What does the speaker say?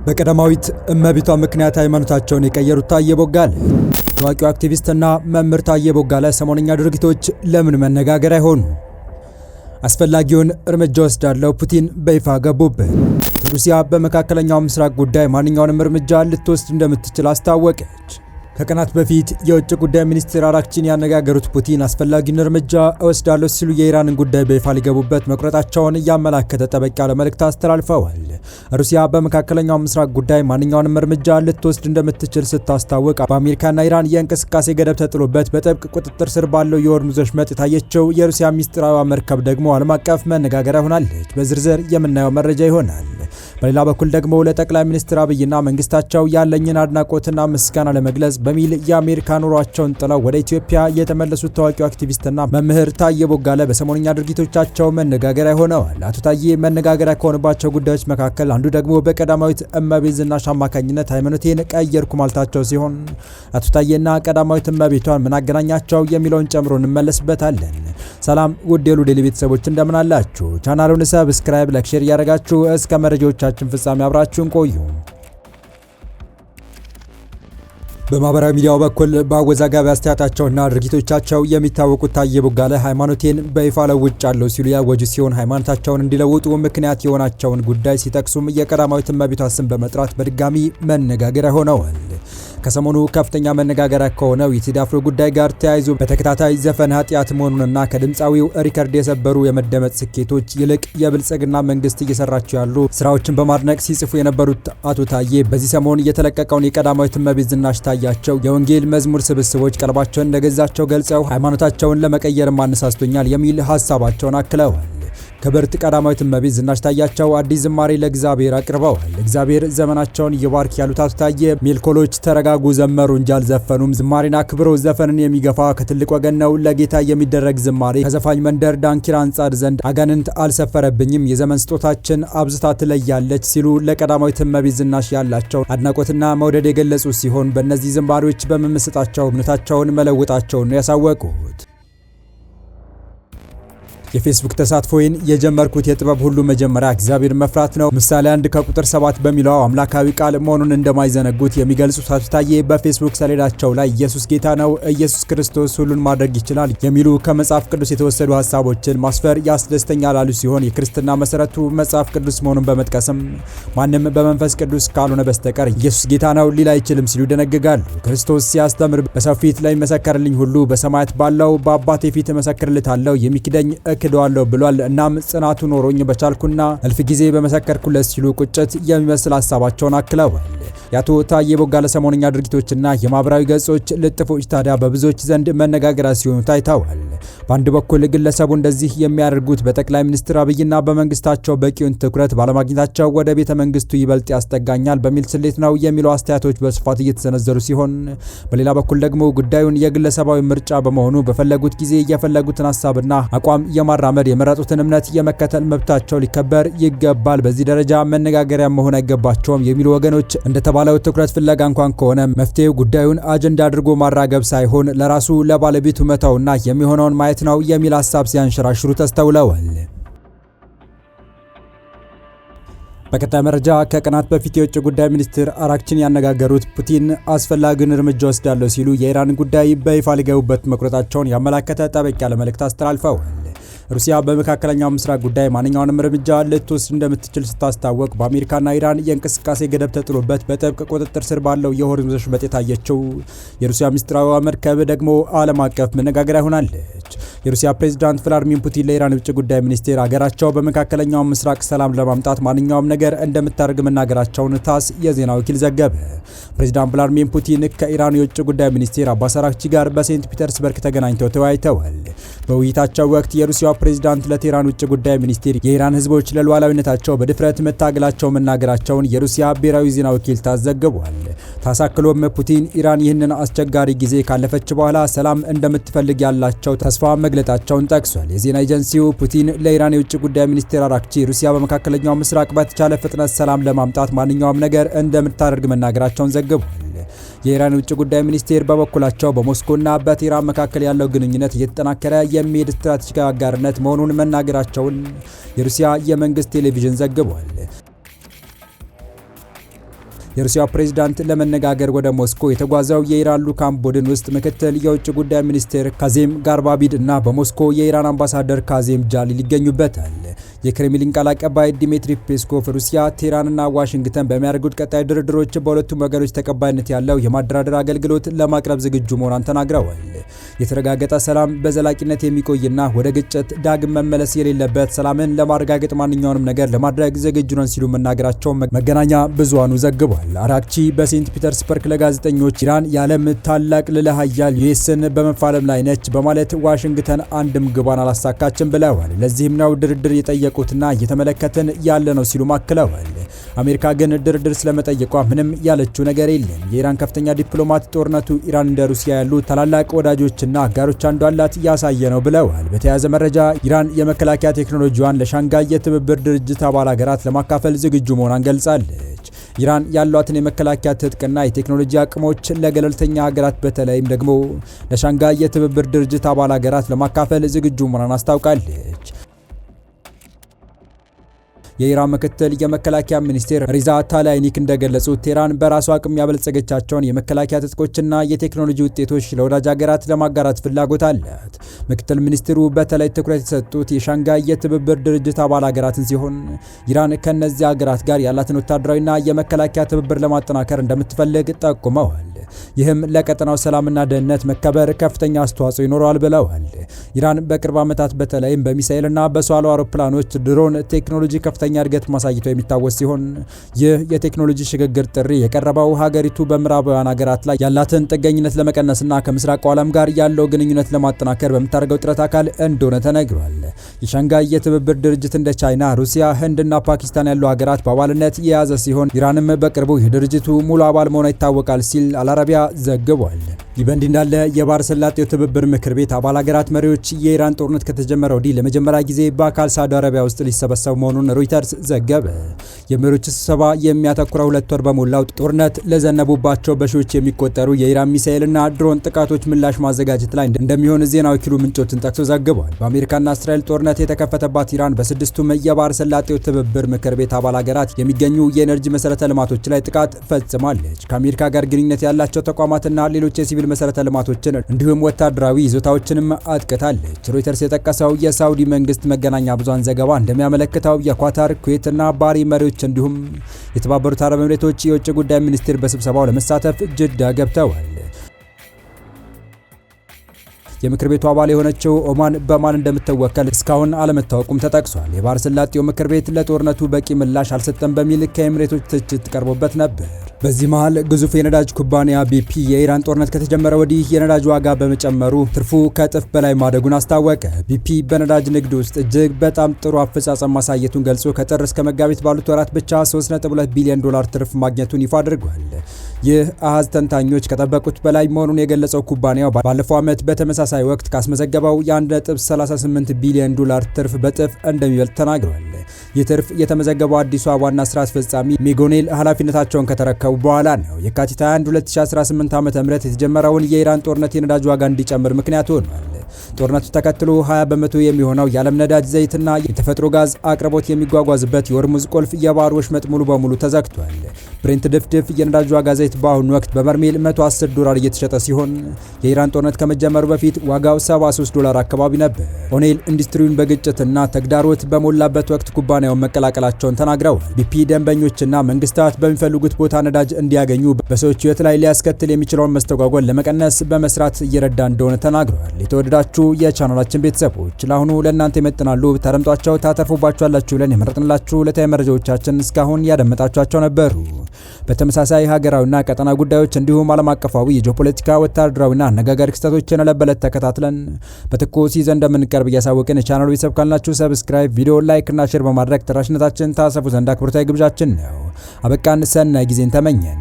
በቀዳማዊት እመቤቷ ምክንያት ሃይማኖታቸውን የቀየሩት ታዬ ቦጋለ። ታዋቂው አክቲቪስትና መምህር ታዬ ቦጋለ ሰሞነኛ ድርጊቶች ለምን መነጋገሪያ ሆኑ? አስፈላጊውን እርምጃ ወስዳለው ፑቲን በይፋ ገቡበት። ሩሲያ በመካከለኛው ምስራቅ ጉዳይ ማንኛውንም እርምጃ ልትወስድ እንደምትችል አስታወቀች። ከቀናት በፊት የውጭ ጉዳይ ሚኒስትር አራክቺን ያነጋገሩት ፑቲን አስፈላጊውን እርምጃ እወስዳለሁ ሲሉ የኢራንን ጉዳይ በይፋ ሊገቡበት መቁረጣቸውን እያመላከተ ጠበቅ ያለ መልእክት አስተላልፈዋል። ሩሲያ በመካከለኛው ምስራቅ ጉዳይ ማንኛውንም እርምጃ ልትወስድ እንደምትችል ስታስታወቅ በአሜሪካና ኢራን የእንቅስቃሴ ገደብ ተጥሎበት በጥብቅ ቁጥጥር ስር ባለው የሆርሙዝ ወሽመጥ የታየችው የሩሲያ ሚስጥራዊ መርከብ ደግሞ ዓለም አቀፍ መነጋገሪያ ሆናለች። በዝርዝር የምናየው መረጃ ይሆናል። በሌላ በኩል ደግሞ ለጠቅላይ ሚኒስትር አብይና መንግስታቸው ያለኝን አድናቆትና ምስጋና ለመግለጽ በሚል የአሜሪካ ኑሯቸውን ጥለው ወደ ኢትዮጵያ የተመለሱት ታዋቂው አክቲቪስትና መምህር ታዬ ቦጋለ በሰሞነኛ ድርጊቶቻቸው መነጋገሪያ ሆነዋል። አቶ ታዬ መነጋገሪያ ከሆኑባቸው ጉዳዮች መካከል አንዱ ደግሞ በቀዳማዊት እመቤት ዝናሽ አማካኝነት ሃይማኖቴን ቀየርኩ ማለታቸው ሲሆን አቶ ታዬና ቀዳማዊት እመቤቷን ምን አገናኛቸው የሚለውን ጨምሮ እንመለስበታለን። ሰላም ውድ የሉ ዴይሊ ቤተሰቦች እንደምን አላችሁ? ቻናሉን ሰብስክራይብ፣ ላይክ፣ ሼር እያደረጋችሁ እስከ መረጃዎቻችን ፍጻሜ አብራችሁን ቆዩ። በማህበራዊ ሚዲያው በኩል በአወዛጋቢ አስተያየታቸውና ድርጊቶቻቸው የሚታወቁት ታዬ ቦጋለ ሃይማኖቴን በይፋ ለውጫለሁ ሲሉ ያወጁ ሲሆን ሃይማኖታቸውን እንዲለውጡ ምክንያት የሆናቸውን ጉዳይ ሲጠቅሱም የቀዳማዊት እመቤቷ ስም በመጥራት በድጋሚ መነጋገሪያ ሆነዋል። ከሰሞኑ ከፍተኛ መነጋገሪያ ከሆነው የቴዲ አፍሮ ጉዳይ ጋር ተያይዞ በተከታታይ ዘፈን ኃጢአት መሆኑንና ከድምፃዊው ሪከርድ የሰበሩ የመደመጥ ስኬቶች ይልቅ የብልጽግና መንግስት እየሰራቸው ያሉ ስራዎችን በማድነቅ ሲጽፉ የነበሩት አቶ ታዬ በዚህ ሰሞን የተለቀቀውን የቀዳማዊት እመቤት ዝናሽ ታያቸው የወንጌል መዝሙር ስብስቦች ቀልባቸውን እንደገዛቸው ገልጸው ሃይማኖታቸውን ለመቀየር አነሳስቶኛል የሚል ሀሳባቸውን አክለዋል። ክብርት ቀዳማዊት እመቤት ዝናሽ ታያቸው አዲስ ዝማሬ ለእግዚአብሔር አቅርበዋል። እግዚአብሔር ዘመናቸውን ይባርክ ያሉት አቶ ታዬ ሜልኮሎች ተረጋጉ ዘመሩ እንጂ አልዘፈኑም፣ ዝማሬን አክብሮ ዘፈንን የሚገፋ ከትልቅ ወገን ነው ለጌታ የሚደረግ ዝማሬ፣ ከዘፋኝ መንደር ዳንኪራ አንጻር ዘንድ አጋንንት አልሰፈረብኝም፣ የዘመን ስጦታችን አብዝታ ትለያለች ሲሉ ለቀዳማዊት እመቤት ዝናሽ ያላቸው አድናቆትና መውደድ የገለጹ ሲሆን በእነዚህ ዝማሬዎች በመመስጣቸው እምነታቸውን መለወጣቸውን ነው ያሳወቁት። የፌስቡክ ተሳትፎዬን የጀመርኩት የጥበብ ሁሉ መጀመሪያ እግዚአብሔር መፍራት ነው፣ ምሳሌ 1 ከቁጥር 7 በሚለው አምላካዊ ቃል መሆኑን እንደማይዘነጉት የሚገልጹት አቶ ታዬ በፌስቡክ ሰሌዳቸው ላይ ኢየሱስ ጌታ ነው፣ ኢየሱስ ክርስቶስ ሁሉን ማድረግ ይችላል የሚሉ ከመጽሐፍ ቅዱስ የተወሰዱ ሀሳቦችን ማስፈር ያስደስተኛል አሉ ሲሆን የክርስትና መሰረቱ መጽሐፍ ቅዱስ መሆኑን በመጥቀስም ማንም በመንፈስ ቅዱስ ካልሆነ በስተቀር ኢየሱስ ጌታ ነው ሊል አይችልም ሲሉ ይደነግጋሉ። ክርስቶስ ሲያስተምር በሰው ፊት ላይ መሰከርልኝ ሁሉ በሰማያት ባለው በአባቴ ፊት መሰክርልታለሁ የሚክደኝ ክደዋለሁ ብሏል። እናም ጽናቱ ኖሮኝ በቻልኩና እልፍ ጊዜ በመሰከርኩለት ሲሉ ቁጭት የሚመስል ሀሳባቸውን አክለዋል። የአቶ ታዬ ቦጋለ ሰሞነኛ ድርጊቶችና የማህበራዊ ገጾች ልጥፎች ታዲያ በብዙዎች ዘንድ መነጋገሪያ ሲሆኑ ታይተዋል። በአንድ በኩል ግለሰቡ እንደዚህ የሚያደርጉት በጠቅላይ ሚኒስትር አብይና በመንግስታቸው በቂውን ትኩረት ባለማግኘታቸው ወደ ቤተ መንግስቱ ይበልጥ ያስጠጋኛል በሚል ስሌት ነው የሚሉ አስተያየቶች በስፋት እየተሰነዘሩ ሲሆን፣ በሌላ በኩል ደግሞ ጉዳዩን የግለሰባዊ ምርጫ በመሆኑ በፈለጉት ጊዜ የፈለጉትን ሀሳብና አቋም የማራመድ የመረጡትን እምነት የመከተል መብታቸው ሊከበር ይገባል፣ በዚህ ደረጃ መነጋገሪያ መሆን አይገባቸውም የሚሉ ወገኖች እንደተባለው ትኩረት ፍለጋ እንኳን ከሆነ መፍትሄው ጉዳዩን አጀንዳ አድርጎ ማራገብ ሳይሆን ለራሱ ለባለቤቱ መተውና የሚሆነውን ማየት ነው የሚል ሀሳብ ሲያንሸራሽሩ ተስተውለዋል። በቀጣይ መረጃ ከቀናት በፊት የውጭ ጉዳይ ሚኒስትር አራክቺን ያነጋገሩት ፑቲን አስፈላጊውን እርምጃ ወስዳለሁ ሲሉ የኢራንን ጉዳይ በይፋ ሊገቡበት መቁረጣቸውን ያመላከተ ጠበቅ ያለ መልእክት አስተላልፈዋል። ሩሲያ በመካከለኛው ምስራቅ ጉዳይ ማንኛውንም እርምጃ ልትወስድ እንደምትችል ስታስታወቅ በአሜሪካና ኢራን የእንቅስቃሴ ገደብ ተጥሎበት በጥብቅ ቁጥጥር ስር ባለው የሆርሙዝ ወሽመጥ የታየችው የሩሲያ ሚስጥራዊ መርከብ ደግሞ ዓለም አቀፍ መነጋገሪያ ሆናለች። የሩሲያ ፕሬዝዳንት ቭላዲሚር ፑቲን ለኢራን ውጭ ጉዳይ ሚኒስቴር አገራቸው በመካከለኛው ምስራቅ ሰላም ለማምጣት ማንኛውም ነገር እንደምታደርግ መናገራቸውን ታስ የዜና ወኪል ዘገበ። ፕሬዝዳንት ቭላዲሚር ፑቲን ከኢራን የውጭ ጉዳይ ሚኒስቴር አባስ አራክቺ ጋር በሴንት ፒተርስበርግ ተገናኝተው ተወያይተዋል። በውይይታቸው ወቅት የሩሲያ ፕሬዝዳንት ለቴህራን ውጭ ጉዳይ ሚኒስቴር የኢራን ህዝቦች ለሉዓላዊነታቸው በድፍረት መታገላቸው መናገራቸውን የሩሲያ ብሔራዊ ዜና ወኪል ታስ ዘግቧል። ታስ አክሎም ፑቲን ኢራን ይህንን አስቸጋሪ ጊዜ ካለፈች በኋላ ሰላም እንደምትፈልግ ያላቸው ተስፋ መግለጣቸውን ጠቅሷል። የዜና ኤጀንሲው ፑቲን ለኢራን የውጭ ጉዳይ ሚኒስቴር አራክቺ ሩሲያ በመካከለኛው ምስራቅ በተቻለ ፍጥነት ሰላም ለማምጣት ማንኛውም ነገር እንደምታደርግ መናገራቸውን ዘግቧል። የኢራን ውጭ ጉዳይ ሚኒስቴር በበኩላቸው በሞስኮና በቴህራን መካከል ያለው ግንኙነት እየተጠናከረ የሚሄድ ስትራቴጂካዊ አጋርነት መሆኑን መናገራቸውን የሩሲያ የመንግስት ቴሌቪዥን ዘግቧል። የሩሲያው ፕሬዝዳንት ለመነጋገር ወደ ሞስኮ የተጓዘው የኢራን ልዑካን ቡድን ውስጥ ምክትል የውጭ ጉዳይ ሚኒስቴር ካዜም ጋርባቢድ እና በሞስኮ የኢራን አምባሳደር ካዜም ጃሊል ይገኙበታል። የክሬምሊን ቃል አቀባይ ዲሚትሪ ፔስኮቭ ሩሲያ፣ ቴህራንና ዋሽንግተን በሚያደርጉት ቀጣይ ድርድሮች በሁለቱም ወገኖች ተቀባይነት ያለው የማደራደር አገልግሎት ለማቅረብ ዝግጁ መሆኗን ተናግረዋል። የተረጋገጠ ሰላም በዘላቂነት የሚቆይና ወደ ግጭት ዳግም መመለስ የሌለበት ሰላምን ለማረጋገጥ ማንኛውንም ነገር ለማድረግ ዝግጁ ነን ሲሉ መናገራቸውን መገናኛ ብዙሃኑ ዘግቧል። አራክቺ በሴንት ፒተርስበርግ ለጋዜጠኞች ኢራን የዓለም ታላቅ ልዕለ ኃያል ዩኤስን በመፋለም ላይ ነች በማለት ዋሽንግተን አንድም ግቧን አላሳካችም ብለዋል። ለዚህም ነው ድርድር የጠየቁትና እየተመለከትን ያለ ነው ሲሉ አክለዋል። አሜሪካ ግን ድርድር ስለመጠየቋ ምንም ያለችው ነገር የለም። የኢራን ከፍተኛ ዲፕሎማት ጦርነቱ ኢራን እንደ ሩሲያ ያሉ ታላላቅ ወዳጆችና አጋሮች እንዳሏት ያሳየ ነው ብለዋል። በተያያዘ መረጃ ኢራን የመከላከያ ቴክኖሎጂዋን ለሻንጋይ የትብብር ድርጅት አባል ሀገራት ለማካፈል ዝግጁ መሆኗን ገልጻለች። ኢራን ያሏትን የመከላከያ ትጥቅና የቴክኖሎጂ አቅሞች ለገለልተኛ ሀገራት በተለይም ደግሞ ለሻንጋይ የትብብር ድርጅት አባል ሀገራት ለማካፈል ዝግጁ መሆኗን አስታውቃለች። የኢራን ምክትል የመከላከያ ሚኒስቴር ሪዛ ታላይኒክ እንደገለጹት ቴህራን በራሷ አቅም ያበለጸገቻቸውን የመከላከያ ትጥቆችና የቴክኖሎጂ ውጤቶች ለወዳጅ ሀገራት ለማጋራት ፍላጎት አላት። ምክትል ሚኒስትሩ በተለይ ትኩረት የሰጡት የሻንጋይ የትብብር ድርጅት አባል ሀገራትን ሲሆን ኢራን ከእነዚህ ሀገራት ጋር ያላትን ወታደራዊና የመከላከያ ትብብር ለማጠናከር እንደምትፈልግ ጠቁመዋል። ይህም ለቀጠናው ሰላምና ደህንነት መከበር ከፍተኛ አስተዋጽኦ ይኖረዋል ብለዋል። ኢራን በቅርብ ዓመታት በተለይም በሚሳኤልና በሰው አልባ አውሮፕላኖች ድሮን ቴክኖሎጂ ከፍተኛ እድገት ማሳየቷ የሚታወስ ሲሆን ይህ የቴክኖሎጂ ሽግግር ጥሪ የቀረበው ሀገሪቱ በምዕራባውያን ሀገራት ላይ ያላትን ጥገኝነት ለመቀነስና ከምስራቁ ዓለም ጋር ያለው ግንኙነት ለማጠናከር በምታደርገው ጥረት አካል እንደሆነ ተነግሯል። የሻንጋይ የትብብር ድርጅት እንደ ቻይና፣ ሩሲያ፣ ህንድና ፓኪስታን ያሉ ሀገራት በአባልነት የያዘ ሲሆን ኢራንም በቅርቡ የድርጅቱ ሙሉ አባል መሆኗ ይታወቃል ሲል አልአረቢያ ዘግቧል። ይህ በእንዲህ እንዳለ የባህረ ሰላጤው ትብብር ምክር ቤት አባል ሀገራት መሪዎች የኢራን ጦርነት ከተጀመረ ወዲህ ለመጀመሪያ ጊዜ በአካል ሳውዲ አረቢያ ውስጥ ሊሰበሰቡ መሆኑን ሮይተርስ ዘገበ። የመሪዎቹ ስብሰባ የሚያተኩረው 2 ወር በሞላው ጦርነት ለዘነቡባቸው በሺዎች የሚቆጠሩ የኢራን ሚሳኤልና ድሮን ጥቃቶች ምላሽ ማዘጋጀት ላይ እንደሚሆን ዜና ወኪሉ ምንጮችን ጠቅሶ ዘግቧል። በአሜሪካና እስራኤል ጦርነት የተከፈተባት ኢራን በስድስቱም የባህረ ሰላጤው ትብብር ምክር ቤት አባል ሀገራት የሚገኙ የኤነርጂ መሰረተ ልማቶች ላይ ጥቃት ፈጽማለች። ከአሜሪካ ጋር ግንኙነት ያላቸው ተቋማትና ሌሎች የሲቪል መሰረተ ልማቶችን እንዲሁም ወታደራዊ ይዞታዎችንም አጥቅታለች። ሮይተርስ የጠቀሰው የሳውዲ መንግስት መገናኛ ብዙሃን ዘገባ እንደሚያመለክተው የኳታር፣ ኩዌትና ባህሬን መሪዎች እንዲሁም የተባበሩት አረብ ኤሚሬቶች የውጭ ጉዳይ ሚኒስቴር በስብሰባው ለመሳተፍ ጅዳ ገብተዋል። የምክር ቤቱ አባል የሆነችው ኦማን በማን እንደምትወከል እስካሁን አለመታወቁም ተጠቅሷል። የባህረ ሰላጤው ምክር ቤት ለጦርነቱ በቂ ምላሽ አልሰጠም በሚል ከኤሚሬቶች ትችት ቀርቦበት ነበር። በዚህ መሃል ግዙፍ የነዳጅ ኩባንያ ቢፒ የኢራን ጦርነት ከተጀመረ ወዲህ የነዳጅ ዋጋ በመጨመሩ ትርፉ ከእጥፍ በላይ ማደጉን አስታወቀ። ቢፒ በነዳጅ ንግድ ውስጥ እጅግ በጣም ጥሩ አፈጻጸም ማሳየቱን ገልጾ ከጥር እስከ መጋቢት ባሉት ወራት ብቻ 3.2 ቢሊዮን ዶላር ትርፍ ማግኘቱን ይፋ አድርጓል። ይህ አሃዝ ተንታኞች ከጠበቁት በላይ መሆኑን የገለጸው ኩባንያው ባለፈው ዓመት በተመሳሳይ ወቅት ካስመዘገበው የ1.38 ቢሊዮን ዶላር ትርፍ በጥፍ እንደሚበልጥ ተናግሯል። ይህ ትርፍ የተመዘገበው አዲሷ ዋና ስራ አስፈጻሚ ሚጎኔል ኃላፊነታቸውን ከተረከቡ በኋላ ነው። የካቲት 21 2018 ዓ.ም የተጀመረውን የኢራን ጦርነት የነዳጅ ዋጋ እንዲጨምር ምክንያት ሆኗል። ጦርነቱ ተከትሎ 20 በመቶ የሚሆነው የዓለም ነዳጅ ዘይትና የተፈጥሮ ጋዝ አቅርቦት የሚጓጓዝበት የሆርሙዝ ቁልፍ የባህር ወሽመጥ ሙሉ በሙሉ ተዘግቷል። ብሬንት ድፍድፍ የነዳጅ ዋጋ ዘይት በአሁኑ ወቅት በበርሜል $110 እየተሸጠ ሲሆን የኢራን ጦርነት ከመጀመሩ በፊት ዋጋው $73 አካባቢ ነበር። ኦኔል ኢንዱስትሪውን በግጭትና ተግዳሮት በሞላበት ወቅት ኩባንያውን መቀላቀላቸውን ተናግረዋል። ቢፒ ደንበኞችና መንግስታት በሚፈልጉት ቦታ ነዳጅ እንዲያገኙ በሰዎች ሕይወት ላይ ሊያስከትል የሚችለውን መስተጓጎል ለመቀነስ በመስራት እየረዳ እንደሆነ ተናግረዋል። የተወደዳችሁ የቻናላችን ቤተሰቦች ለአሁኑ ለእናንተ ይመጥናሉ ታረምጧቸው ታተርፉባችኋላችሁ ብለን የመረጥንላችሁ ዕለታዊ መረጃዎቻችን እስካሁን ያደመጣችኋቸው ነበሩ። በተመሳሳይ ሀገራዊና ቀጠና ጉዳዮች እንዲሁም ዓለም አቀፋዊ የጂኦፖለቲካ ወታደራዊና አነጋጋሪ ክስተቶችን ለበለት ተከታትለን በትኩስ ይዘን እንደምንቀርብ እያሳወቅን የቻናሉ ቤተሰብ ካልናችሁ ሰብስክራይብ፣ ቪዲዮ ላይክ እና ሼር በማድረግ ተደራሽነታችን ታሰፉ ዘንድ አክብሮታዊ ግብዣችን ነው። አበቃን። ሰናይ ጊዜን ተመኘን።